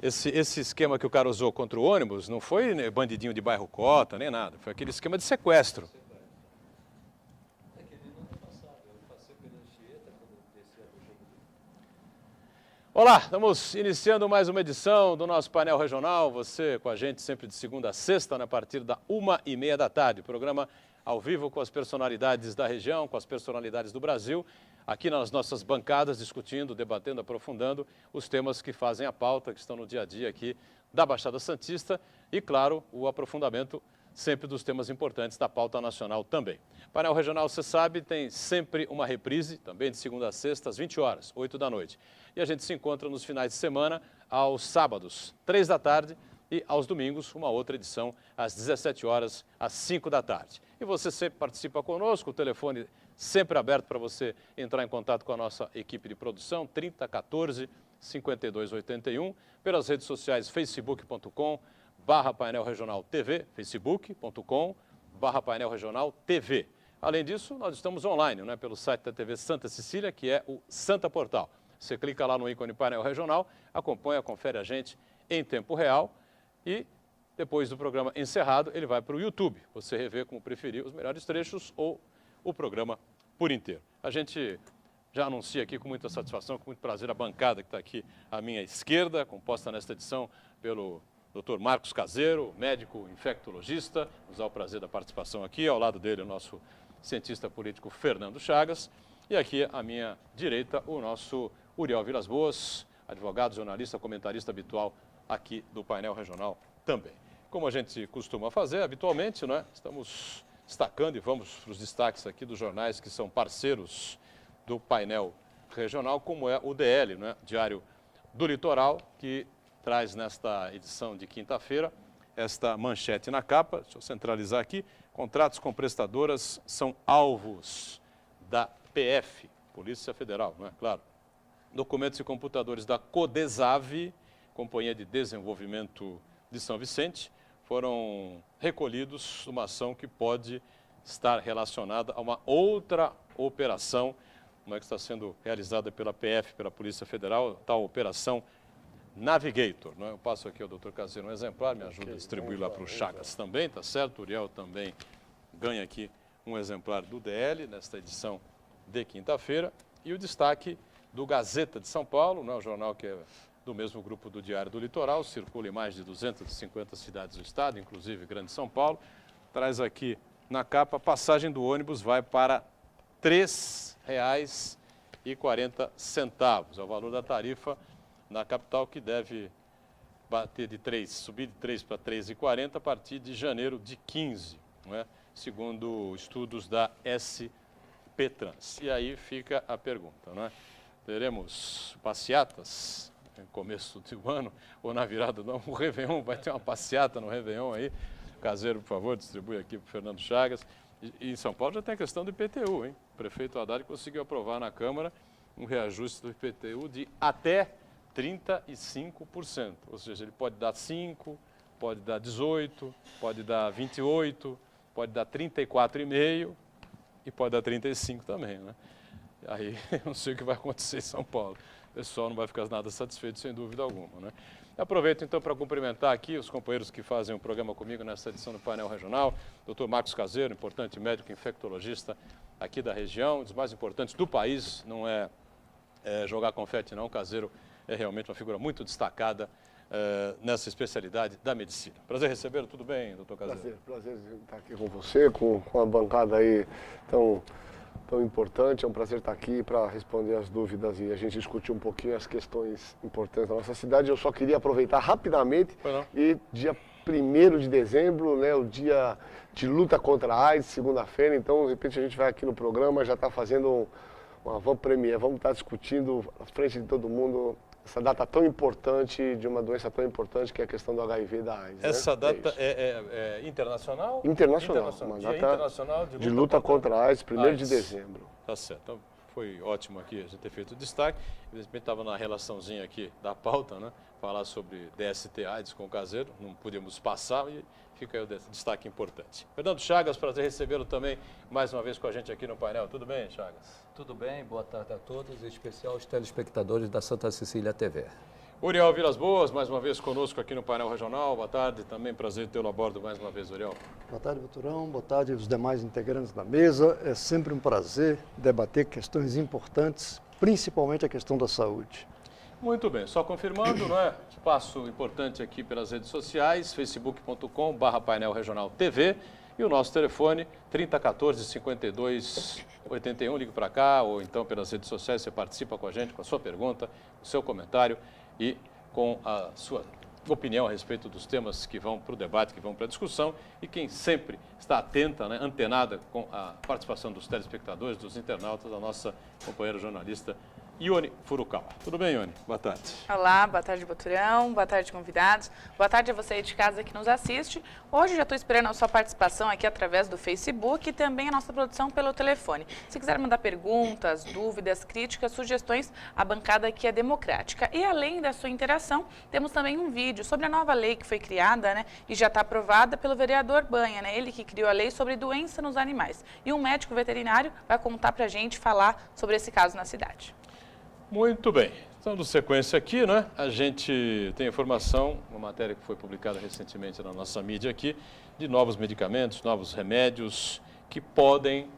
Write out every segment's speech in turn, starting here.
esse esquema que o cara usou contra o ônibus não foi, né, bandidinho de bairro Cota, nem nada. Foi aquele esquema de sequestro. Olá, estamos iniciando mais uma edição do nosso painel regional. Você com a gente sempre de segunda a sexta, a partir da 1h30 da tarde. Programa ao vivo com as personalidades da região, com as personalidades do Brasil, aqui nas nossas bancadas, discutindo, debatendo, aprofundando os temas que fazem a pauta, que estão no dia a dia aqui da Baixada Santista e, claro, o aprofundamento sempre dos temas importantes da pauta nacional também. Painel Regional, você sabe, tem sempre uma reprise, também de segunda a sexta, às 20 horas, 8 da noite. E a gente se encontra nos finais de semana, aos sábados, 3 da tarde, e aos domingos, uma outra edição, às 17 horas, às 5 da tarde. E você sempre participa conosco, o telefone sempre aberto para você entrar em contato com a nossa equipe de produção, 3014-5281, pelas redes sociais facebook.com/Painel Regional TV, facebook.com/Painel Regional TV. Além disso, nós estamos online, né, pelo site da TV Santa Cecília, que é o Santa Portal. Você clica lá no ícone Painel Regional, acompanha, confere a gente em tempo real e depois do programa encerrado, ele vai para o YouTube. Você revê como preferir os melhores trechos ou o programa por inteiro. A gente já anuncia aqui com muita satisfação, com muito prazer, a bancada que está aqui à minha esquerda, composta nesta edição pelo Dr. Marcos Caseiro, médico infectologista, nos dá o prazer da participação aqui, ao lado dele o nosso cientista político Fernando Chagas, e aqui à minha direita o nosso Uriel Vilas Boas, advogado, jornalista, comentarista habitual aqui do Painel Regional também. Como a gente costuma fazer habitualmente, né, estamos destacando e vamos para os destaques aqui dos jornais que são parceiros do Painel Regional, como é o DL, né, Diário do Litoral, que traz nesta edição de quinta-feira esta manchete na capa. Deixa eu centralizar aqui. Contratos com prestadoras são alvos da PF, Polícia Federal, não é? Claro. Documentos e computadores da Codesave, Companhia de Desenvolvimento de São Vicente, foram recolhidos numa ação que pode estar relacionada a uma outra operação, uma que está sendo realizada pela PF, pela Polícia Federal, tal Operação Navigator. Não é? Eu passo aqui ao Dr. Caseiro um exemplar, me ajuda a distribuir lá para o Chagas também, tá certo? O Uriel também ganha aqui um exemplar do DL nesta edição de quinta-feira. E o destaque do Gazeta de São Paulo, né, o jornal que é do mesmo grupo do Diário do Litoral, circula em mais de 250 cidades do estado, inclusive Grande São Paulo, traz aqui na capa, a passagem do ônibus vai para R$ 3,40, é o valor da tarifa na capital, que deve bater subir de 3 para R$ 3,40 a partir de janeiro de 15, não é? Segundo estudos da SP Trans. E aí fica a pergunta, não é? Teremos passeatas no começo do ano ou na virada do ano? O Réveillon, vai ter uma passeata no Réveillon aí. Caseiro, por favor, distribui aqui para o Fernando Chagas. E em São Paulo já tem a questão do IPTU, hein? O prefeito Haddad conseguiu aprovar na Câmara um reajuste do IPTU de até 35%. Ou seja, ele pode dar 5%, pode dar 18%, pode dar 28%, pode dar 34,5% e pode dar 35% também, né? Aí eu não sei o que vai acontecer em São Paulo. O pessoal não vai ficar nada satisfeito, sem dúvida alguma, né? Aproveito então para cumprimentar aqui os companheiros que fazem o programa comigo nessa edição do Painel Regional. Dr. Marcos Caseiro, importante médico infectologista aqui da região, um dos mais importantes do país, não é jogar confete não, Caseiro é realmente uma figura muito destacada nessa especialidade da medicina. Prazer recebê-lo, tudo bem, doutor Caseiro? Prazer estar aqui com você, com a bancada aí tão importante. É um prazer estar aqui para responder as dúvidas e a gente discutir um pouquinho as questões importantes da nossa cidade. Eu só queria aproveitar rapidamente e dia 1º de dezembro, né, o dia de luta contra a AIDS, segunda-feira, então de repente a gente vai aqui no programa, já está fazendo uma van-premiere, vamos estar discutindo à frente de todo mundo essa data tão importante, de uma doença tão importante que é a questão do HIV e da AIDS. Essa data é internacional? Internacional, uma Dia data internacional de luta contra a AIDS, 1º de dezembro. Tá certo, então foi ótimo aqui a gente ter feito o destaque. Evidentemente estava na relaçãozinha aqui da pauta, né? Falar sobre DST AIDS com o Caseiro, não podíamos passar e fica aí o destaque importante. Fernando Chagas, prazer recebê-lo também mais uma vez com a gente aqui no painel. Tudo bem, Chagas? Tudo bem, boa tarde a todos, em especial os telespectadores da Santa Cecília TV. Uriel Vilas Boas, mais uma vez conosco aqui no painel regional. Boa tarde, também prazer tê-lo a bordo mais uma vez, Uriel. Boa tarde, Boturão. Boa tarde aos demais integrantes da mesa. É sempre um prazer debater questões importantes, principalmente a questão da saúde. Muito bem, só confirmando, não é? Espaço importante aqui pelas redes sociais, facebook.com/painel regional TV e o nosso telefone 3014-5281, ligue para cá ou então pelas redes sociais você participa com a gente com a sua pergunta, o seu comentário e com a sua opinião a respeito dos temas que vão para o debate, que vão para a discussão e quem sempre está atenta, né, antenada com a participação dos telespectadores, dos internautas, a nossa companheira jornalista Ione Furukawa. Tudo bem, Ione? Boa tarde. Olá, boa tarde, Boturão. Boa tarde, convidados. Boa tarde a você aí de casa que nos assiste. Hoje já estou esperando a sua participação aqui através do Facebook e também a nossa produção pelo telefone. Se quiser mandar perguntas, dúvidas, críticas, sugestões, a bancada aqui é democrática. E além da sua interação, temos também um vídeo sobre a nova lei que foi criada, né, e já está aprovada pelo vereador Banha, né, ele que criou a lei sobre doença nos animais. E um médico veterinário vai contar para a gente falar sobre esse caso na cidade. Muito bem, dando sequência aqui, né? A gente tem informação, uma matéria que foi publicada recentemente na nossa mídia aqui, de novos medicamentos, novos remédios que podem,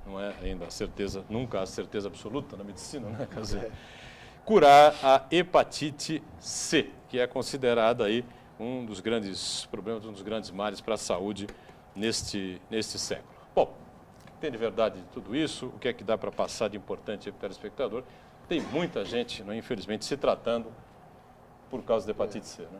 não é ainda a certeza, nunca a certeza absoluta na medicina, né? Quer dizer, curar a hepatite C, que é considerada aí um dos grandes problemas, um dos grandes males para a saúde neste século. Bom, tem de verdade de tudo isso, o que é que dá para passar de importante para o telespectador? Tem muita gente, né, infelizmente, se tratando por causa da hepatite C, né?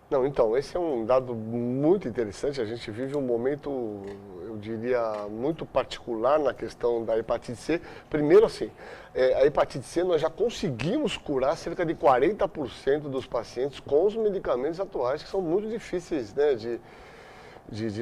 Não, então, esse é um dado muito interessante. A gente vive um momento, eu diria, muito particular na questão da hepatite C. Primeiro, assim, a hepatite C nós já conseguimos curar cerca de 40% dos pacientes com os medicamentos atuais, que são muito difíceis, né, de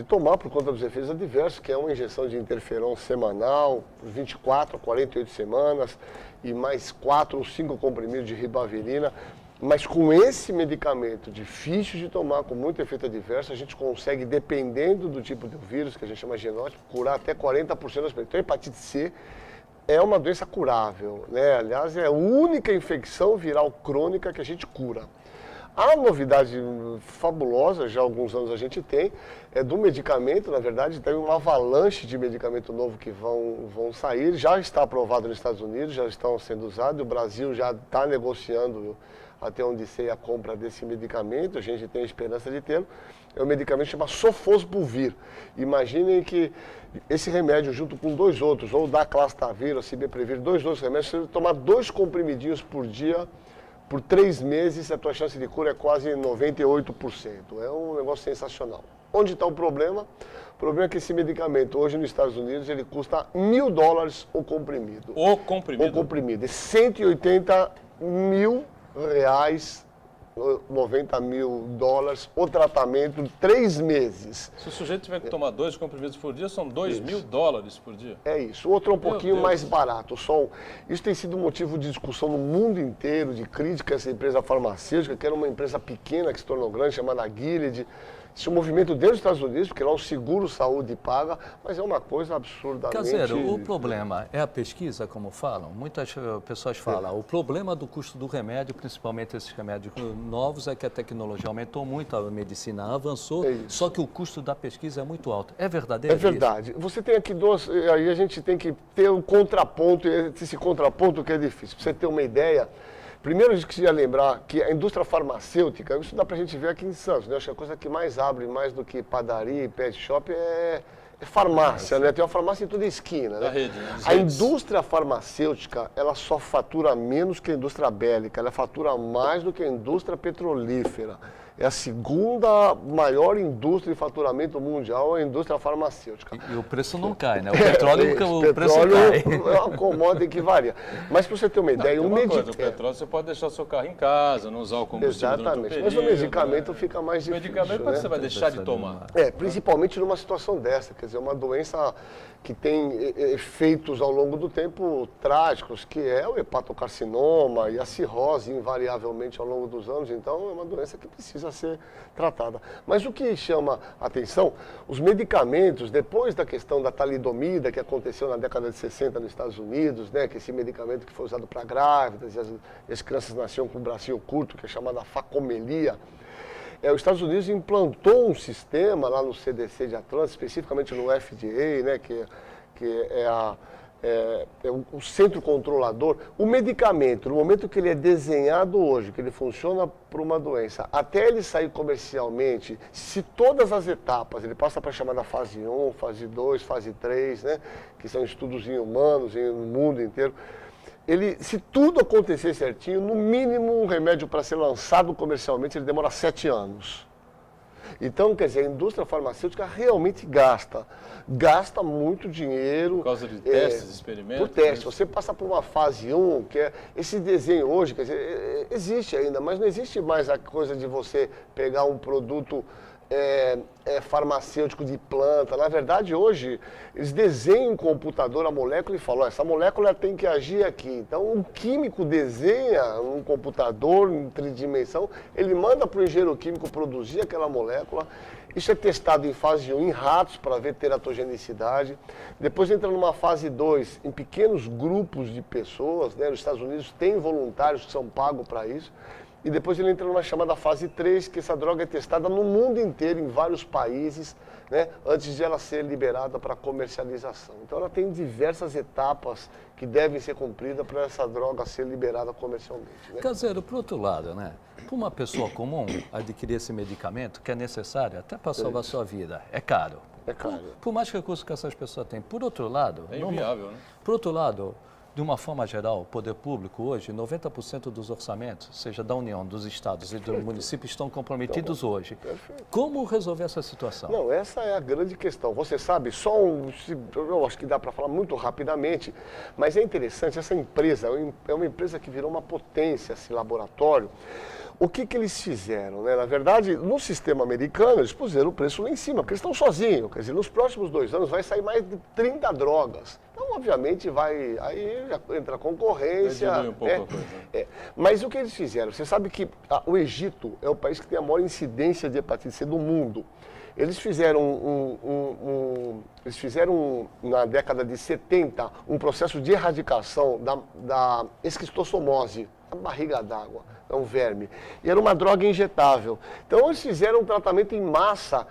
tomar por conta dos efeitos adversos, que é uma injeção de interferon semanal, por 24 a 48 semanas, e mais 4 ou 5 comprimidos de ribavirina. Mas com esse medicamento difícil de tomar, com muito efeito adverso, a gente consegue, dependendo do tipo de vírus, que a gente chama genótipo, curar até 40% das pessoas. Então, a hepatite C é uma doença curável, né? Aliás, é a única infecção viral crônica que a gente cura. A novidade fabulosa, já há alguns anos a gente tem, é do medicamento. Na verdade, tem uma avalanche de medicamento novo que vão sair, já está aprovado nos Estados Unidos, já estão sendo usados, o Brasil já está negociando, até onde sei, a compra desse medicamento, a gente tem a esperança de tê-lo. É um medicamento que chama Sofosbuvir. Imaginem que esse remédio, junto com 2 outros, ou Daclastavir, ou Cibeprevir, 2 outros remédios, se você tomar 2 comprimidinhos por dia, por 3 meses, a tua chance de cura é quase 98%. É um negócio sensacional. Onde está o problema? O problema é que esse medicamento, hoje nos Estados Unidos, ele custa $1.000 o comprimido. O comprimido? O comprimido. É R$180 mil, $90 mil o tratamento, 3 meses. Se o sujeito tiver que tomar 2 comprimidos por dia, são $2.000 por dia. É isso. O outro é um pouquinho mais barato. Isso tem sido motivo de discussão no mundo inteiro, de crítica a essa empresa farmacêutica, que era uma empresa pequena que se tornou grande, chamada Gilead. Esse movimento dentro dos Estados Unidos, porque lá o seguro saúde paga, mas é uma coisa absurdamente... Caseiro, o problema é a pesquisa, como falam? Muitas pessoas falam, o problema do custo do remédio, principalmente esses remédios novos, é que a tecnologia aumentou muito, a medicina avançou, só que o custo da pesquisa é muito alto. É verdadeiro? É verdade. Você tem aqui aí a gente tem que ter um contraponto, e esse contraponto que é difícil. Para você ter uma ideia... Primeiro, a gente queria lembrar que a indústria farmacêutica, isso dá para a gente ver aqui em Santos, né? Acho que a coisa que mais abre, mais do que padaria e pet shop, é farmácia, né? Tem uma farmácia em toda esquina, né? Rede, né? A indústria farmacêutica, ela só fatura menos que a indústria bélica, ela fatura mais do que a indústria petrolífera. É a segunda maior indústria de faturamento mundial, a indústria farmacêutica. E o preço não cai, né? O petróleo, o preço cai. cai. É uma commodity que varia. Mas para você ter uma ideia, o petróleo você pode deixar seu carro em casa, não usar o combustível durante o período. Mas o medicamento fica mais difícil. O medicamento né? você vai deixar de tomar. Principalmente numa situação dessa, quer dizer, uma doença que tem efeitos ao longo do tempo trágicos, que é o hepatocarcinoma e a cirrose, invariavelmente, ao longo dos anos. Então, é uma doença que precisa precisa ser tratada. Mas o que chama a atenção, os medicamentos, depois da questão da talidomida, que aconteceu na década de 60 nos Estados Unidos, né, que esse medicamento que foi usado para grávidas, e as crianças nasciam com o bracinho curto, que é chamada facomelia, os Estados Unidos implantou um sistema lá no CDC de Atlanta, especificamente no FDA, né, que é o centro controlador. O medicamento, no momento que ele é desenhado hoje, que ele funciona para uma doença, até ele sair comercialmente, se todas as etapas, ele passa para a chamada fase 1, fase 2, fase 3, né, que são estudos em humanos, no mundo inteiro, se tudo acontecer certinho, no mínimo um remédio para ser lançado comercialmente, ele demora 7 anos. Então, quer dizer, a indústria farmacêutica realmente gasta muito dinheiro. Por causa de testes, experimentos? Por teste. Você passa por uma fase 1, que é esse desenho hoje, quer dizer, existe ainda, mas não existe mais a coisa de você pegar um produto farmacêutico de planta. Na verdade, hoje, eles desenham em computador a molécula e falam, essa molécula tem que agir aqui. Então, o químico desenha um computador em tridimensão, ele manda para o engenheiro químico produzir aquela molécula. Isso é testado em fase 1 em ratos para ver teratogenicidade. Depois entra numa fase 2 em pequenos grupos de pessoas, né? Nos Estados Unidos tem voluntários que são pagos para isso. E depois ele entra numa chamada fase 3, que essa droga é testada no mundo inteiro, em vários países, né, antes de ela ser liberada para comercialização. Então ela tem diversas etapas que devem ser cumpridas para essa droga ser liberada comercialmente. Né? Caseiro, por outro lado, né, para uma pessoa comum adquirir esse medicamento, que é necessário até para salvar a sua vida, é caro. É caro. Por mais recursos que essas pessoas têm. Por outro lado... É inviável, né? Por outro lado... De uma forma geral, o poder público hoje, 90% dos orçamentos, seja da União, dos estados e do município, estão comprometidos hoje. Perfeito. Como resolver essa situação? Não, essa é a grande questão. Você sabe, eu acho que dá para falar muito rapidamente, mas é interessante, essa empresa é uma empresa que virou uma potência, esse laboratório. O que eles fizeram, né? Na verdade, no sistema americano, eles puseram o preço lá em cima, porque eles estão sozinhos. Quer dizer, nos próximos 2 anos vai sair mais de 30 drogas. Então, obviamente, aí já entra a concorrência. Vai diminuir um pouco a coisa. Mas o que eles fizeram? Você sabe que o Egito é o país que tem a maior incidência de hepatite C do mundo. Eles fizeram na década de 70 um processo de erradicação da esquistossomose, a barriga d'água, é um verme. E era uma droga injetável. Então eles fizeram um tratamento em massa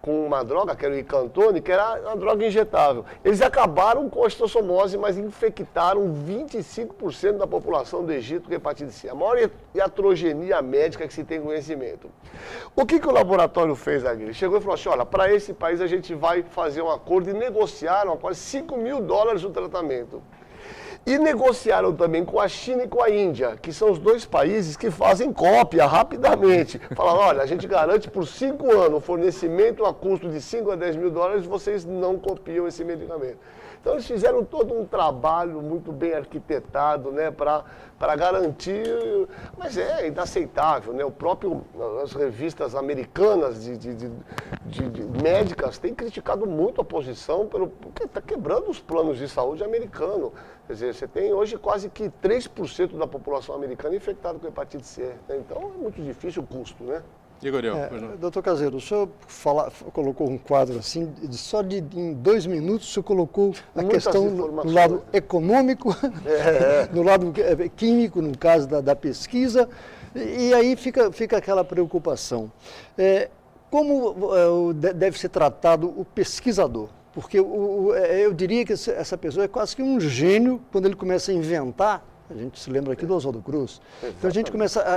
com uma droga, que era o Icantone, que era uma droga injetável. Eles acabaram com a esquistossomose, mas infectaram 25% da população do Egito com hepatite C. A maior iatrogenia médica que se tem conhecimento. O que o laboratório fez aqui? Ele chegou e falou assim, olha, para esse país a gente vai fazer um acordo e negociaram quase $5 mil o tratamento. E negociaram também com a China e com a Índia, que são os 2 países que fazem cópia rapidamente. Falaram, olha, a gente garante por 5 anos o fornecimento a custo de $5 a $10 mil, vocês não copiam esse medicamento. Então eles fizeram todo um trabalho muito bem arquitetado, né, para garantir, mas é inaceitável, né? As revistas americanas de médicas têm criticado muito a posição porque está quebrando os planos de saúde americanos. Quer dizer, você tem hoje quase que 3% da população americana infectada com hepatite C. Né? Então é muito difícil o custo, né? Doutor Caseiro, o senhor colocou um quadro assim, em 2 minutos, o senhor colocou a questão no lado econômico, no lado químico, no caso da pesquisa, e aí fica aquela preocupação. Como deve ser tratado o pesquisador? Porque eu diria que essa pessoa é quase que um gênio quando ele começa a inventar. A gente se lembra aqui do Oswaldo Cruz. Então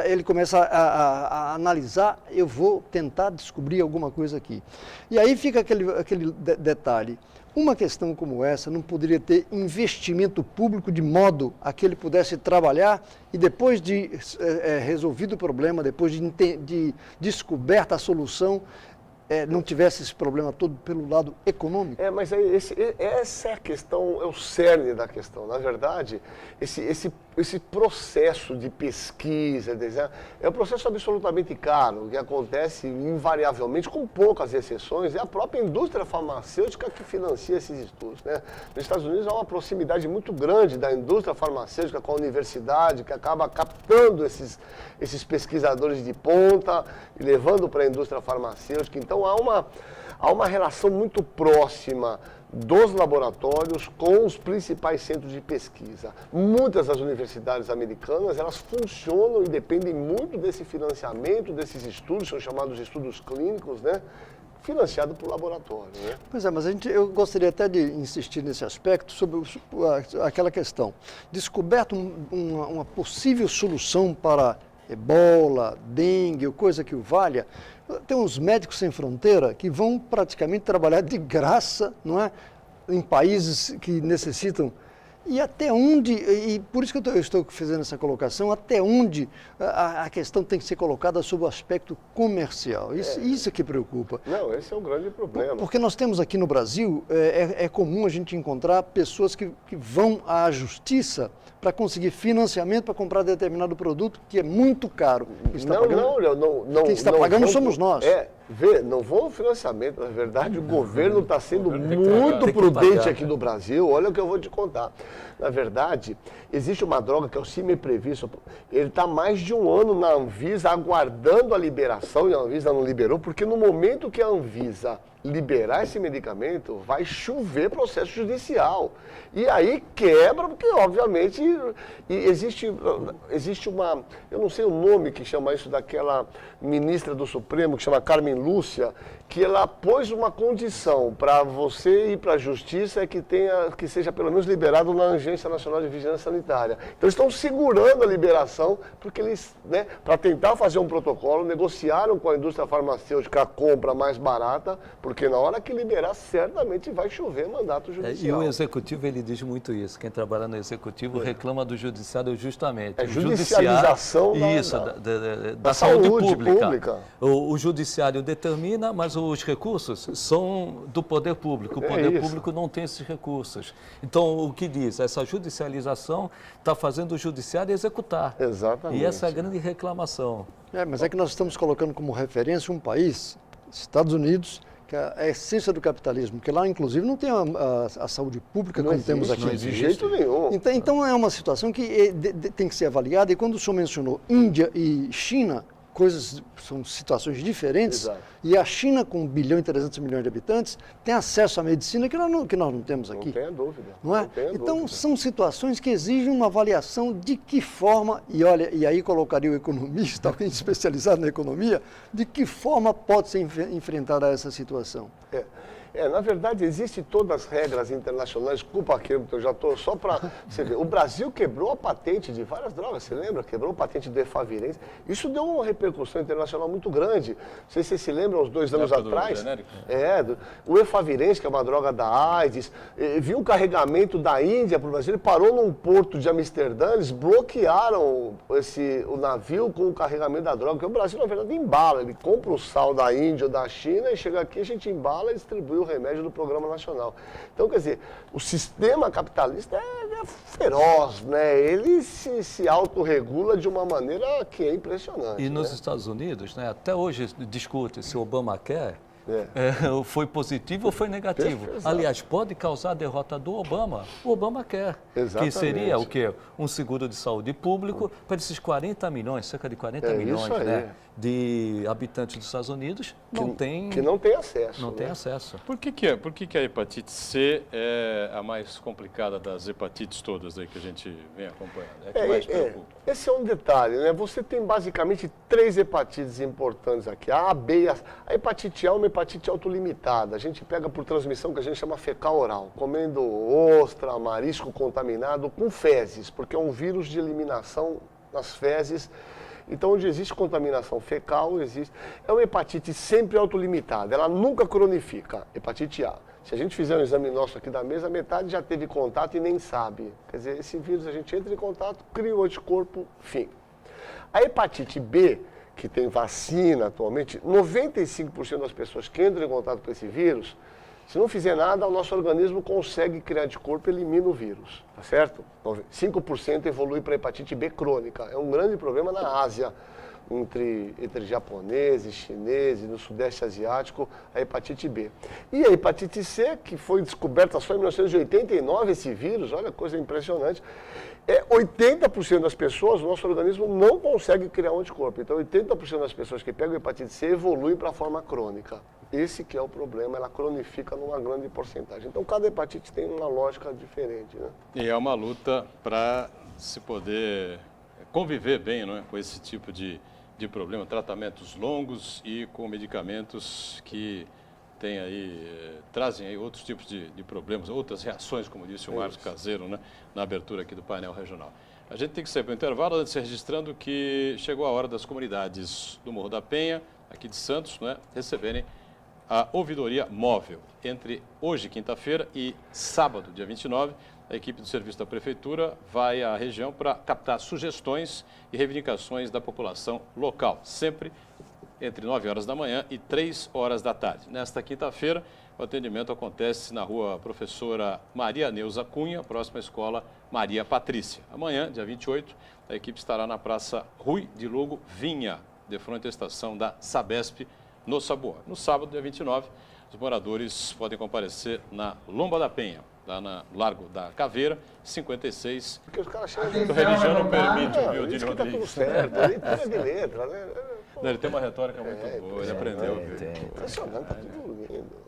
ele começa a analisar, eu vou tentar descobrir alguma coisa aqui. E aí fica aquele detalhe. Uma questão como essa não poderia ter investimento público de modo a que ele pudesse trabalhar e depois de resolvido o problema, depois de descoberta a solução, não tivesse esse problema todo pelo lado econômico? Mas essa é a questão, é o cerne da questão. Na verdade, esse processo de pesquisa, desenho, é um processo absolutamente caro, que acontece invariavelmente, com poucas exceções, é a própria indústria farmacêutica que financia esses estudos, né? Nos Estados Unidos há uma proximidade muito grande da indústria farmacêutica com a universidade, que acaba captando esses pesquisadores de ponta e levando para a indústria farmacêutica. Então há uma relação muito próxima dos laboratórios com os principais centros de pesquisa. Muitas das universidades americanas, elas funcionam e dependem muito desse financiamento, desses estudos, são chamados de estudos clínicos, né? Financiado por laboratório, né? Pois é, mas eu gostaria até de insistir nesse aspecto sobre aquela questão. Descoberto uma possível solução para ebola, dengue ou coisa que o valha, tem uns médicos sem fronteira que vão praticamente trabalhar de graça, não é? Em países que necessitam. E até onde, e por isso que eu estou fazendo essa colocação, até onde a questão tem que ser colocada sob o aspecto comercial. Isso que preocupa. Não, esse é um grande problema. Porque nós temos aqui no Brasil, é comum a gente encontrar pessoas que vão à justiça para conseguir financiamento para comprar determinado produto que é muito caro. Quem está pagando somos nós. Não vão ao financiamento. Na verdade, o governo está sendo muito prudente aqui no Brasil. Olha o que eu vou te contar. Na verdade, existe uma droga que é o Cimeprevisto. Ele está há mais de um ano na Anvisa aguardando a liberação, e a Anvisa não liberou, porque no momento que a Anvisa liberar esse medicamento, vai chover processo judicial. E aí quebra, porque obviamente existe uma, eu não sei o nome que chama isso, daquela ministra do Supremo, que chama Carmen Lúcia, que ela pôs uma condição para você ir para a justiça que seja pelo menos liberado na Agência Nacional de Vigilância Sanitária. Então eles estão segurando a liberação, porque eles, para tentar fazer um protocolo, negociaram com a indústria farmacêutica a compra mais barata, porque na hora que liberar, certamente vai chover mandato judicial. E o executivo, ele diz muito isso. Quem trabalha no executivo reclama do judiciário justamente. Judicialização da saúde pública. O judiciário determina, mas os recursos são do poder público. O poder público não tem esses recursos. Então, o que diz? Essa judicialização está fazendo o judiciário executar. Exatamente. E essa é a grande reclamação. Mas é que nós estamos colocando como referência um país, Estados Unidos, que é a essência do capitalismo, que lá, inclusive, não tem a saúde pública como temos aqui. De jeito nenhum. Então, é uma situação que tem que ser avaliada, e quando o senhor mencionou Índia e China, são situações diferentes. Exato. E a China, com 1 bilhão e 300 milhões de habitantes, tem acesso à medicina que nós não temos aqui. Não tenha dúvida. Não é? Então, são situações que exigem uma avaliação de que forma, e aí colocaria o economista, alguém especializado na economia, de que forma pode ser enfrentada essa situação. Na verdade, existem todas as regras internacionais, desculpa aqui, eu já estou só para você ver. O Brasil quebrou a patente de várias drogas, você lembra? Quebrou a patente do Efavirenz. Isso deu uma repercussão internacional muito grande. Não sei se você se lembra, uns 2 anos atrás. O Efavirenz, que é uma droga da AIDS, viu o carregamento da Índia para o Brasil, ele parou num porto de Amsterdã, eles bloquearam o navio com o carregamento da droga, porque o Brasil, na verdade, embala. Ele compra o sal da Índia ou da China e chega aqui, a gente embala e distribui o remédio do Programa Nacional. Então, quer dizer, o sistema capitalista é feroz, né? Ele se autorregula de uma maneira que é impressionante. E nos Estados Unidos, até hoje discute se o Obamacare foi positivo ou foi negativo. Aliás, pode causar a derrota do Obama. O Obama quer. Exatamente. Que seria o quê? Um seguro de saúde público para esses 40 milhões, cerca de 40 milhões de habitantes dos Estados Unidos que não tem acesso. Não tem acesso. Por que a hepatite C é a mais complicada das hepatites todas aí que a gente vem acompanhando? É a que mais preocupa. Esse é um detalhe, né? Você tem basicamente 3 hepatites importantes aqui. A B e a hepatite A é uma hepatite autolimitada. A gente pega por transmissão que a gente chama fecal oral, comendo ostra, marisco contaminado com fezes, porque é um vírus de eliminação nas fezes. Então, onde existe contaminação fecal, existe. É uma hepatite sempre autolimitada, ela nunca cronifica, hepatite A. Se a gente fizer um exame nosso aqui da mesa, metade já teve contato e nem sabe. Quer dizer, esse vírus a gente entra em contato, cria o anticorpo, fim. A hepatite B, que tem vacina atualmente, 95% das pessoas que entram em contato com esse vírus Se não fizer nada, o nosso organismo consegue criar anticorpo e elimina o vírus, tá certo? 5% evolui para hepatite B crônica. É um grande problema na Ásia, entre japoneses, chineses, no Sudeste Asiático, a hepatite B. E a hepatite C, que foi descoberta só em 1989, esse vírus, olha, coisa impressionante, 80% das pessoas, o nosso organismo não consegue criar um anticorpo. Então, 80% das pessoas que pegam hepatite C evoluem para a forma crônica. Esse que é o problema, ela cronifica numa grande porcentagem. Então, cada hepatite tem uma lógica diferente, né? E é uma luta para se poder conviver bem, não é, com esse tipo de problema, tratamentos longos e com medicamentos que tem aí, trazem aí outros tipos de problemas, outras reações, como disse o Marcos Caseiro, né, na abertura aqui do painel regional. A gente tem que sair para o intervalo, antes de registrando que chegou a hora das comunidades do Morro da Penha, aqui de Santos, né, receberem a ouvidoria móvel. Entre hoje, quinta-feira, e sábado, dia 29, a equipe do Serviço da Prefeitura vai à região para captar sugestões e reivindicações da população local, sempre entre 9 horas da manhã e 3 horas da tarde. Nesta quinta-feira, o atendimento acontece na rua Professora Maria Neuza Cunha, próxima à escola Maria Patrícia. Amanhã, dia 28, a equipe estará na Praça Rui de Lugo Vinha, de frente à estação da Sabesp, no Saboá. No sábado, dia 29, os moradores podem comparecer na Lomba da Penha, lá no Largo da Caveira, 56. Porque os caras chegam A religião não permite o isso Dino que tá tudo Rodrigues. certo, leitura de letra, né? Não, ele tem uma retórica muito boa, ele aprendeu. Viu? Impressionante, tá tudo lindo.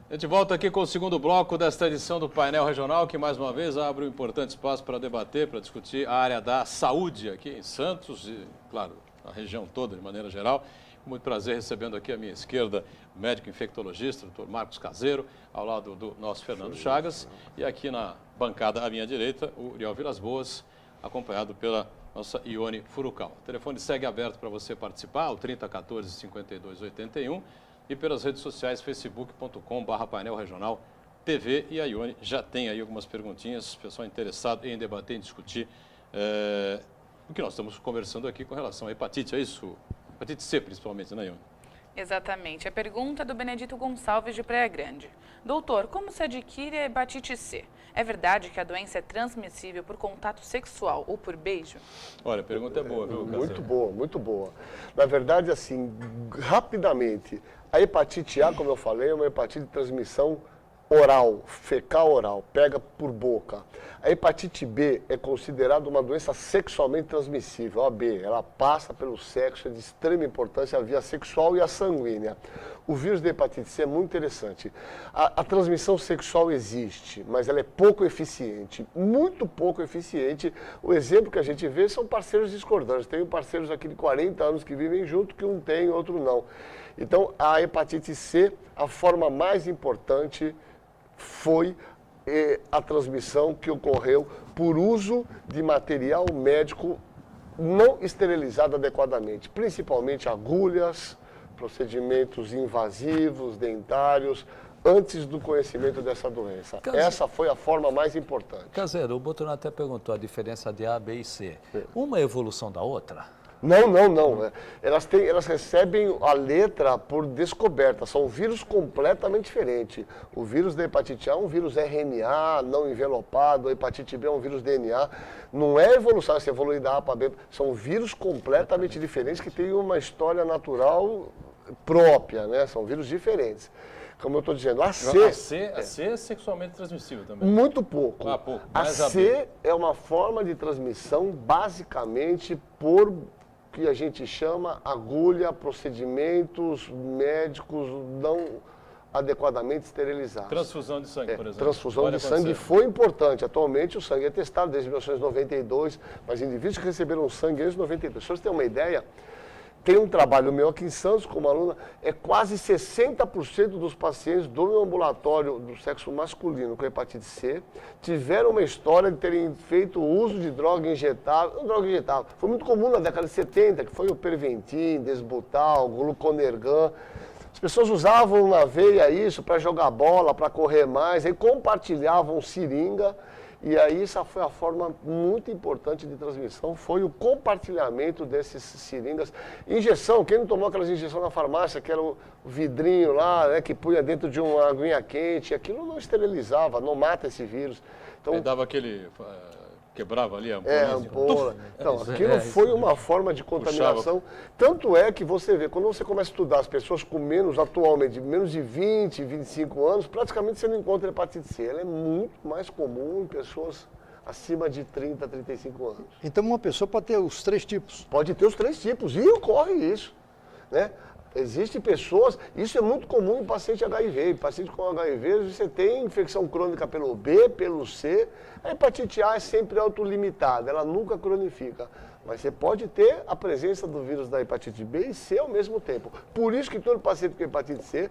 A gente volta aqui com o segundo bloco desta edição do Painel Regional, que mais uma vez abre um importante espaço para debater, para discutir a área da saúde aqui em Santos e, claro, a região toda de maneira geral. Com muito prazer recebendo aqui à minha esquerda o médico infectologista, o Dr. Marcos Caseiro, ao lado do nosso Fernando Chagas, e aqui na bancada à minha direita, o Uriel Vilas Boas, acompanhado pela nossa Ione Furukawa. O telefone segue aberto para você participar, o 3014-5281, e pelas redes sociais, facebook.com/painel regional TV. E a Ione já tem aí algumas perguntinhas, pessoal interessado em debater, em discutir o que nós estamos conversando aqui com relação à hepatite, é isso? Hepatite C, principalmente, né, Ione? Exatamente. A pergunta é do Benedito Gonçalves, de Praia Grande. Doutor, como se adquire a hepatite C? É verdade que a doença é transmissível por contato sexual ou por beijo? Olha, a pergunta é boa, viu, Caseiro? Muito boa, muito boa. Na verdade, assim, rapidamente, a hepatite A, como eu falei, é uma hepatite de transmissão oral, fecal oral, pega por boca. A hepatite B é considerada uma doença sexualmente transmissível, a B. Ela passa pelo sexo, é de extrema importância a via sexual e a sanguínea. O vírus da hepatite C é muito interessante. A transmissão sexual existe, mas ela é pouco eficiente, muito pouco eficiente. O exemplo que a gente vê são parceiros discordantes. Tenho parceiros aqui de 40 anos que vivem junto, que um tem e outro não. Então, a hepatite C, a forma mais importante foi a transmissão que ocorreu por uso de material médico não esterilizado adequadamente, principalmente agulhas, procedimentos invasivos, dentários, antes do conhecimento dessa doença. Essa foi a forma mais importante. Caseiro, o Boturno até perguntou a diferença de A, B e C. Uma é evolução da outra? Não. Elas recebem a letra por descoberta. São vírus completamente diferentes. O vírus da hepatite A é um vírus RNA não envelopado, a hepatite B é um vírus DNA. Não é evolução, se evolui da A para B. São vírus completamente diferentes que têm uma história natural própria, né? São vírus diferentes. Como eu estou dizendo, a C é sexualmente transmissível também? Muito pouco. Pouco. A C é uma forma de transmissão basicamente por que a gente chama agulha, procedimentos médicos não adequadamente esterilizados. Transfusão de sangue, por exemplo. Transfusão de sangue foi importante. Atualmente o sangue é testado desde 1992, mas indivíduos que receberam sangue desde 1992. Se você tem uma ideia, tem um trabalho meu aqui em Santos, como aluna, quase 60% dos pacientes do meu ambulatório do sexo masculino com hepatite C tiveram uma história de terem feito uso de droga injetável. Foi muito comum na década de 70, que foi o Perventin, Desbutal, Gluconergan. As pessoas usavam na veia isso para jogar bola, para correr mais, aí compartilhavam seringa E aí essa foi a forma muito importante de transmissão, foi o compartilhamento desses seringas. Injeção, quem não tomou aquelas injeções na farmácia, que era o vidrinho lá, né, que punha dentro de uma aguinha quente, aquilo não esterilizava, não mata esse vírus. Então, Aí dava aquele... quebrava ali a ampola. Então, aquilo foi uma forma de contaminação. Tanto é que você vê, quando você começa a estudar as pessoas com atualmente, menos de 20, 25 anos, praticamente você não encontra hepatite C. Ela é muito mais comum em pessoas acima de 30, 35 anos. Então, uma pessoa pode ter os 3 tipos. Pode ter os 3 tipos, e ocorre isso, né? Existem pessoas, isso é muito comum em paciente HIV. Em paciente com HIV, você tem infecção crônica pelo B, pelo C. A hepatite A é sempre autolimitada, ela nunca cronifica. Mas você pode ter a presença do vírus da hepatite B e C ao mesmo tempo. Por isso que todo paciente com hepatite C,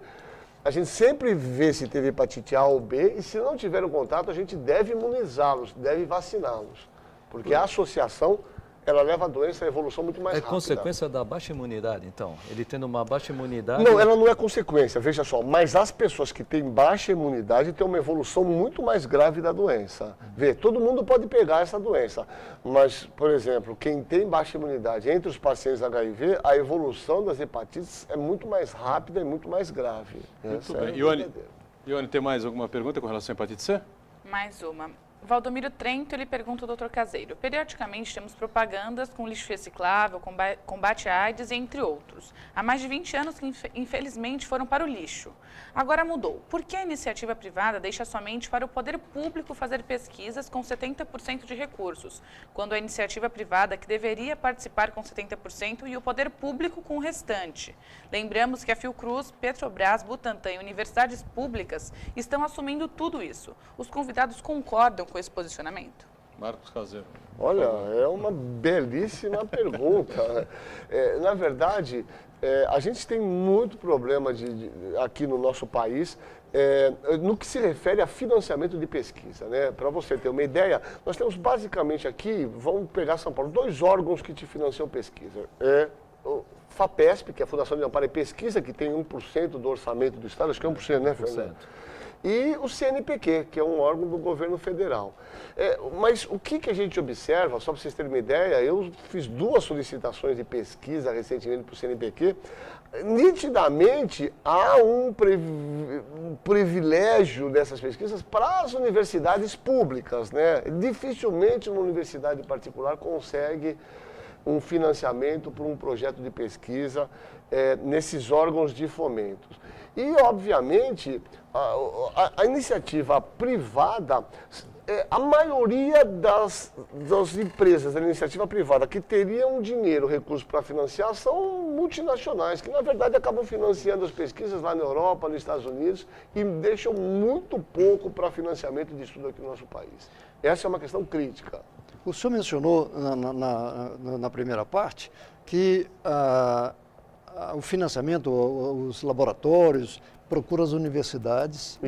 a gente sempre vê se teve hepatite A ou B, e se não tiver o contato, a gente deve imunizá-los, deve vaciná-los. Porque a associação, ela leva a doença a evolução muito mais rápida. É consequência da baixa imunidade, então? Ele tendo uma baixa imunidade... Não, ela não é consequência, veja só. Mas as pessoas que têm baixa imunidade têm uma evolução muito mais grave da doença. Vê, todo mundo pode pegar essa doença. Mas, por exemplo, quem tem baixa imunidade, entre os pacientes HIV, a evolução das hepatites é muito mais rápida e muito mais grave. Muito bem. Ione, tem mais alguma pergunta com relação à hepatite C? Mais uma. Valdomiro Trento, ele pergunta ao doutor Caseiro. Periodicamente temos propagandas com lixo reciclável, combate à AIDS, entre outros. Há mais de 20 anos que, infelizmente, foram para o lixo. Agora mudou. Por que a iniciativa privada deixa somente para o poder público fazer pesquisas com 70% de recursos, quando a iniciativa privada que deveria participar com 70% e o poder público com o restante? Lembramos que a Fiocruz, Petrobras, Butantan e universidades públicas estão assumindo tudo isso. Os convidados concordam com esse posicionamento? Marcos Caseiro. Olha, é uma belíssima pergunta. Na verdade, a gente tem muito problema aqui no nosso país no que se refere a financiamento de pesquisa, né? Para você ter uma ideia, nós temos basicamente aqui, vamos pegar São Paulo, 2 órgãos que te financiam pesquisa. O FAPESP, que é a Fundação de Amparo e Pesquisa, que tem 1% do orçamento do Estado, acho que é 1%, né, Fernando? E o CNPq, que é um órgão do governo federal. Mas o que a gente observa, só para vocês terem uma ideia, eu fiz 2 solicitações de pesquisa recentemente para o CNPq, nitidamente há um privilégio dessas pesquisas para as universidades públicas, né? Dificilmente uma universidade particular consegue um financiamento para um projeto de pesquisa nesses órgãos de fomento. E, obviamente, a iniciativa privada, a maioria das empresas da iniciativa privada que teriam dinheiro, recursos para financiar, são multinacionais, que, na verdade, acabam financiando as pesquisas lá na Europa, nos Estados Unidos, e deixam muito pouco para financiamento de estudo aqui no nosso país. Essa é uma questão crítica. O senhor mencionou na primeira parte que o financiamento, os laboratórios, procura as universidades,